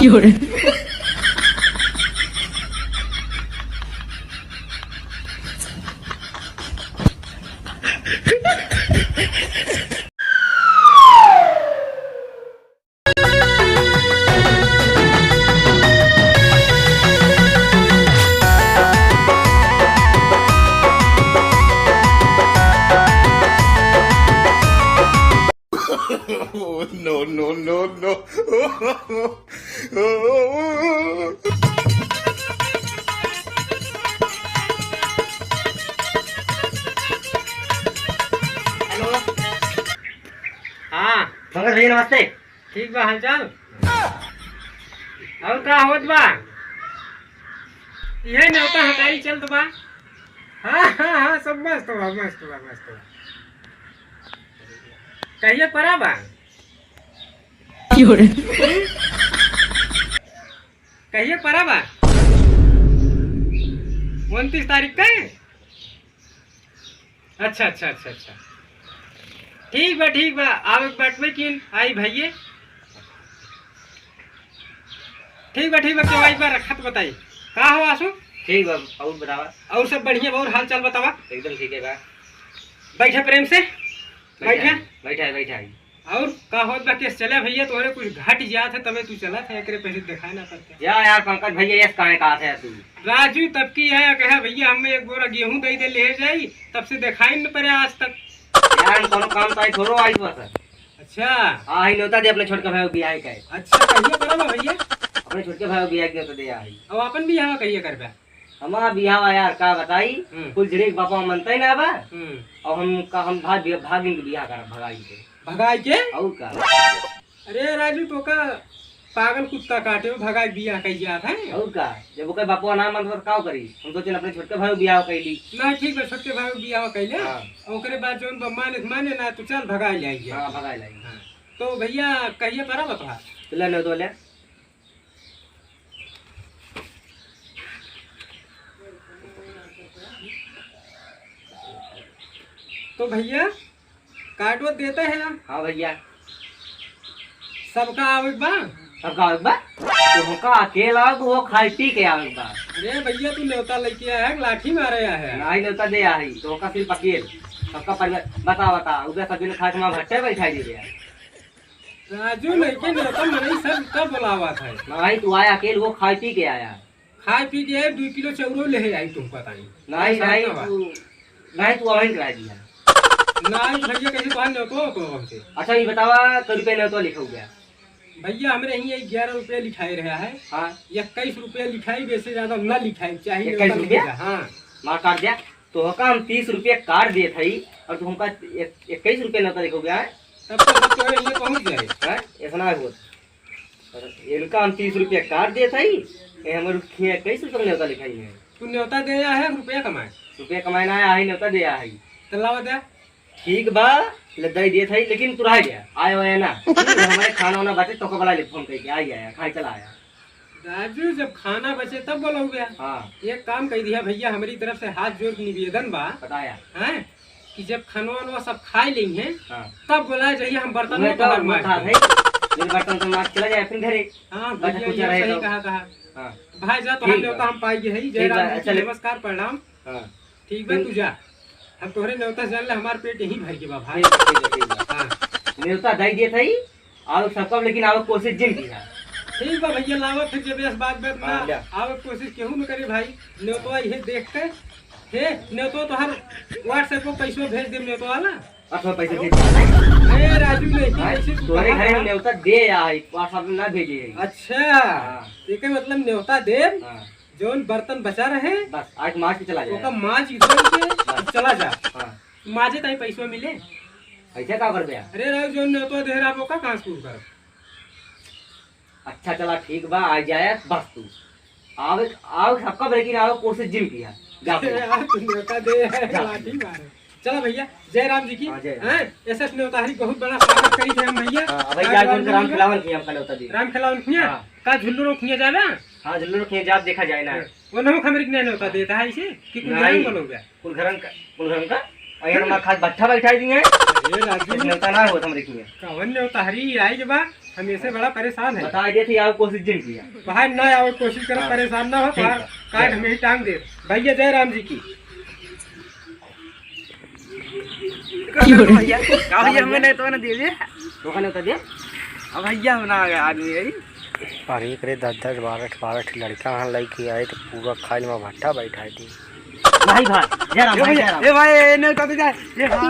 Oh, no, no, no, no. Hello. हाँ पंकज भैया नमस्ते। ठीक बा हालचाल। और का होत बा? ये न्योता हटाई चल तो बा। हाँ हाँ हाँ सब मस्त बा मस्त बा मस्त बा। कहिए परा बा? कहिए परा बा? 29 तारीख का है? अच्छा अच्छा अच्छा अच्छा ठीक बा आवे बैठवे किन आई भैये ठीक बा केवाई बा रखत बताई का हो आसू ठीक बा और बतावा। और सब बढ़िया और हाल चाल बतावा। एकदम ठीक है बा। बैठे प्रेम से बैठे बैठा है। और का होत बा केस चले भैया तोरे कुछ घट जात है तबे तू चला था एकरे पैसे दिखाए ना करके या यार पंकज भैया ये काहे कहा था तू? राजू तब की है कहे भैया हमें एक बोरा गेहूं दे ले जाई तब से दिखाई न पड़े आज तक यार कोनो काम ताई थोड़ो आई बस। अच्छा हां ही नोता दे अपने छोटका भाई बियाह के। अच्छा कहिए करबा भैया अपने छोटके भाई बियाह के तो दे आई। अब अपन भी यहाँ कहिए करबा हमारा बियाह यार का बताई कुल जड़े बापा मनते ना बा और हम भागिन के बियाह कर भगाई के और का। अरे राजू तो का पागल कुत्ता काटे भगाई बियाह कही जात है और का जब ओके बापा ना मन तो का करी हम तो चल अपने छोटके भाई बियाह कैली ना ठीक है छोटके भाई बियाह कैले ओकरे बाद जोन माने ना तो चल भगाई ले आई। हां भगाई लाई। तो भैया कहिए परा बता ले न तो ले तो भैया काटवा देते हैं। हाँ भैया सबका आवक बा सबका आवक बा तो अकेला वो खाई पी के आवक बा। अरे भैया तू न्योता लेके आया है लाठी मारे आया है नहीं न्योता दे आई तो का सिर्फ अकेल सबका परिवार बता उधर सभी ने खाए में भट्टे बैठाई दे दिया। राजू लेके न्योता मने सब कब बुलावा था नहीं तू आया अकेल वो खाई पी के आया खाई पी के 2 किलो चौरो ले आई तुम पता नहीं तू अवैन करा दिया नहीं भैया कैसे तो न्योतो तो हमसे। अच्छा ये बतावा कई रुपये न्योता लिखा गया भैया हमरे यही 11 रुपये लिखाई रहा है। हाँ 21 रुपये लिखाई वैसे ज्यादा न लिखाई चाहिए 21 रुपया। हाँ मार काट दिया तो हम 30 रुपये काट दिए थे और तू हमका 21 रुपये न्योता लिखा गया है तब तो ये पहुंच जाए इतना बहुत इनका हम 30 रुपये काट दिए थे हमारे 21 रुपये न्योता लिखाई है। तू न्योता दे आया है रुपया कमाना आया है न्योता दे आई तलावा दे ठीक बा दे दिए थे लेकिन तू रह गया आए हो ना हमारे खाना वाना बचे तो बोला फोन करके आ गया खाई चला आया। राजू जब खाना बचे तब बोला गया। हाँ एक काम कह दिया भैया हमारी तरफ से हाथ जोड़ निवेदन बा बताया है कि जब खाना वाना सब खा लेंगे तब बोला जाइए हम बर्तन में बर्तन तो मार चला जाए फिर घरे। हाँ सही कहा भाई जा तो हम पाइए है जय नमस्कार प्रणाम। ठीक बा तू जा हम तोहरे न्योता जान ले हमार पेट यही भर के बा भाई। न्योता दे दिए थे और सबका लेकिन आवक कोशिश जिन की है। ठीक बा भैया लावा फिर जब इस बात ना आवक कोशिश केहू न करे भाई न्योता ये देख के हे न्योता तो हर व्हाट्सएप को पैसा भेज दे न्योता वाला अच्छा पैसे भेज ए राजू नहीं पैसे तोरे घर में न्योता दे आई व्हाट्सएप में ना भेजे। अच्छा ठीक है मतलब न्योता दे जोन बर्तन बचा रहे बस आज माज के चला जाए माज इधर के चला जा माजे ताई पैसा मिले ऐसे का कर दिया। अरे राव जोन न्योता दे रहा वो का कहां शुरू कर। अच्छा चला ठीक बा आ जाए बस तू आओ सबका लेकिन आओ कोशिश जिम किया न्योता दे लाठी मारे। चला भैया जय राम जी की एसएस न्योताहरी बहुत बड़ा स्वागत करी थे हम भैया। राम खिलावन किया हम न्योता दी राम खिलावन किया का झुल्लू रो किया जावे। हां झुल्लू रो किया जाब देखा जाए ना वो नमक हमरे के न्योता देता है इसे कि कुल बोलोगे कुल का और हम खास भट्ठा बैठा दिए ये राजू न्योता ना हो हमरे की कवन न्योताहरी आई के बा हमेशा बड़ा परेशान है। बता दिए थे आओ कोशिश जिन किया बाहर ना आओ कोशिश करो, परेशान ना हो, बाहर कार्ड हमें ही टांग दे। भैया जय राम जी की। भैया हमने तो ना दे दिए तो कहने तो दे अब भैया बना गया आदमी है। अरे करे 10-10 12 लड़का वहाँ लड़की आए तो पूरा खाल में भट्टा बैठा थी। भाई जय राम भाई, जय राम। ए भाई ने तो जा, ये भाई